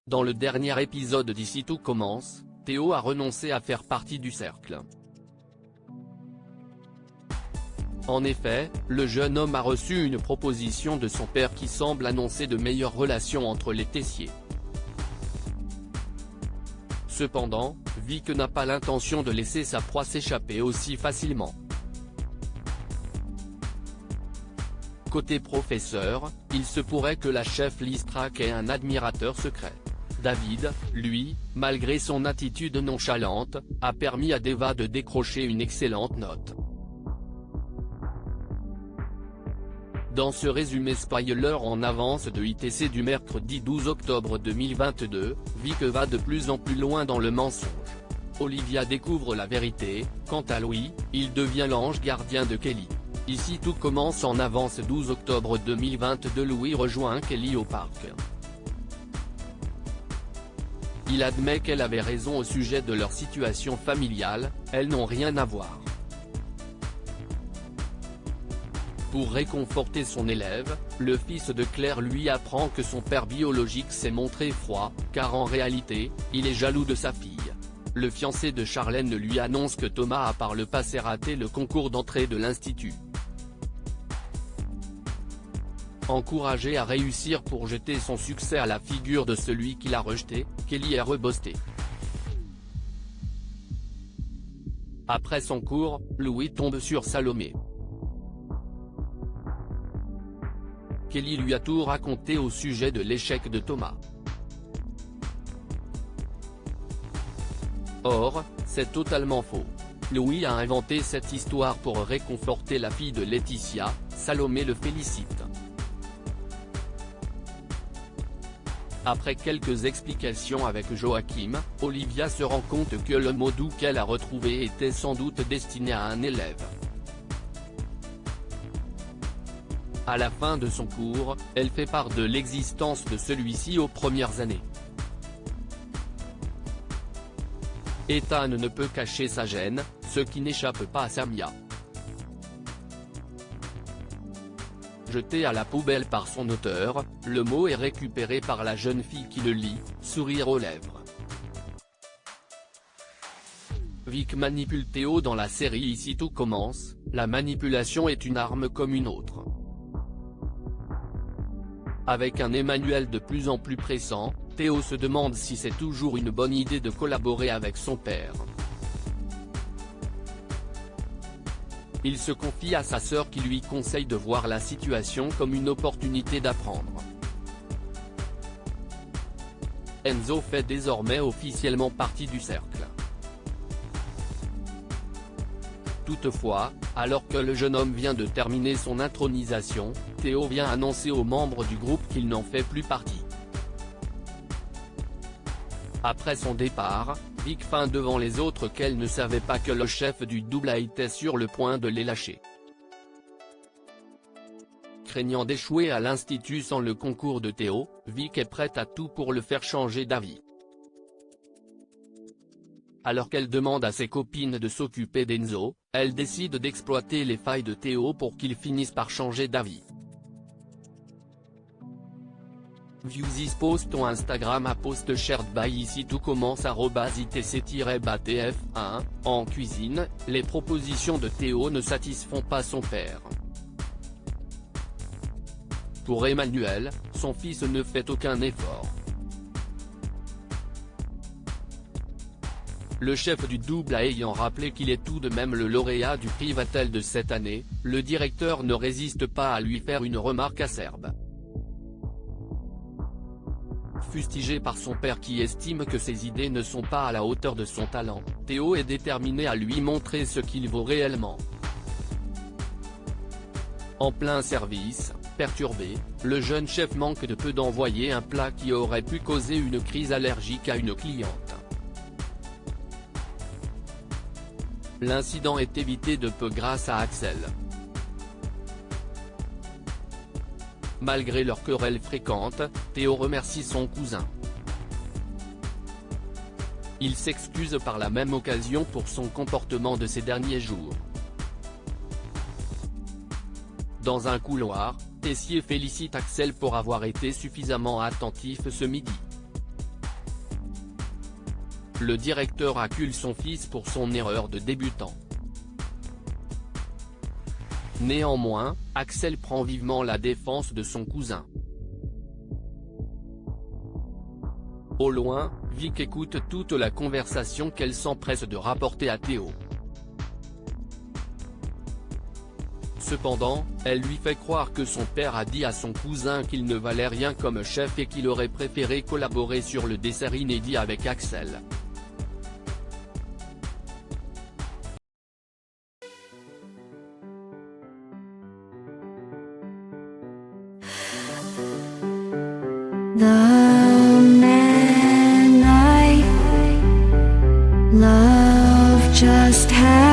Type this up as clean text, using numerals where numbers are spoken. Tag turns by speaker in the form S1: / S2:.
S1: Dans le dernier épisode d'Ici tout commence, Théo a renoncé à faire partie du cercle. En effet, le jeune homme a reçu une proposition de son père qui semble annoncer de meilleures relations entre les Tessier. Cependant, Vic n'a pas l'intention de laisser sa proie s'échapper aussi facilement. Côté professeur, il se pourrait que la chef Listrac ait un admirateur secret. David, lui, malgré son attitude nonchalante, a permis à Deva de décrocher une excellente note. Dans ce résumé spoiler en avance de ITC du mercredi 12 octobre 2022, Vic va de plus en plus loin dans le mensonge. Olivia découvre la vérité, quant à Louis, il devient l'ange gardien de Kelly. Ici tout commence en avance 12 octobre 2022. Louis rejoint Kelly au parc. Il admet qu'elle avait raison au sujet de leur situation familiale, elles n'ont rien à voir. Pour réconforter son élève, le fils de Claire lui apprend que son père biologique s'est montré froid, car en réalité, il est jaloux de sa fille. Le fiancé de Charlène lui annonce que Thomas a par le passé raté le concours d'entrée de l'institut. Encouragé à réussir pour jeter son succès à la figure de celui qui l'a rejeté, Kelly est rebostée. Après son cours, Louis tombe sur Salomé. Kelly lui a tout raconté au sujet de l'échec de Thomas. Or, c'est totalement faux. Louis a inventé cette histoire pour réconforter la fille de Laetitia, Salomé le félicite. Après quelques explications avec Joachim, Olivia se rend compte que le mot doux qu'elle a retrouvé était sans doute destiné à un élève. À la fin de son cours, elle fait part de l'existence de celui-ci aux premières années. Ethan ne peut cacher sa gêne, ce qui n'échappe pas à Samia. Jeté à la poubelle par son auteur, le mot est récupéré par la jeune fille qui le lit, sourire aux lèvres. Vic manipule Théo dans la série Ici tout commence, la manipulation est une arme comme une autre. Avec un Emmanuel de plus en plus pressant, Théo se demande si c'est toujours une bonne idée de collaborer avec son père. Il se confie à sa sœur qui lui conseille de voir la situation comme une opportunité d'apprendre. Enzo fait désormais officiellement partie du cercle. Toutefois, alors que le jeune homme vient de terminer son intronisation, Théo vient annoncer aux membres du groupe qu'il n'en fait plus partie. Après son départ, Vic feint devant les autres qu'elle ne savait pas que le chef du double A était sur le point de les lâcher. Craignant d'échouer à l'institut sans le concours de Théo, Vic est prête à tout pour le faire changer d'avis. Alors qu'elle demande à ses copines de s'occuper d'Enzo, elle décide d'exploiter les failles de Théo pour qu'il finisse par changer d'avis. View this post on Instagram à post shared by Ici tout commence @itc-batf1. En cuisine, les propositions de Théo ne satisfont pas son père. Pour Emmanuel, son fils ne fait aucun effort. Le chef du double A ayant rappelé qu'il est tout de même le lauréat du prix Vatel de cette année, le directeur ne résiste pas à lui faire une remarque acerbe. Fustigé par son père qui estime que ses idées ne sont pas à la hauteur de son talent, Théo est déterminé à lui montrer ce qu'il vaut réellement. En plein service, perturbé, le jeune chef manque de peu d'envoyer un plat qui aurait pu causer une crise allergique à une cliente. L'incident est évité de peu grâce à Axel. Malgré leur querelle fréquente, Théo remercie son cousin. Il s'excuse par la même occasion pour son comportement de ces derniers jours. Dans un couloir, Tessier félicite Axel pour avoir été suffisamment attentif ce midi. Le directeur accuse son fils pour son erreur de débutant. Néanmoins, Axel prend vivement la défense de son cousin. Au loin, Vic écoute toute la conversation qu'elle s'empresse de rapporter à Théo. Cependant, elle lui fait croire que son père a dit à son cousin qu'il ne valait rien comme chef et qu'il aurait préféré collaborer sur le dessert inédit avec Axel.
S2: The man I love just had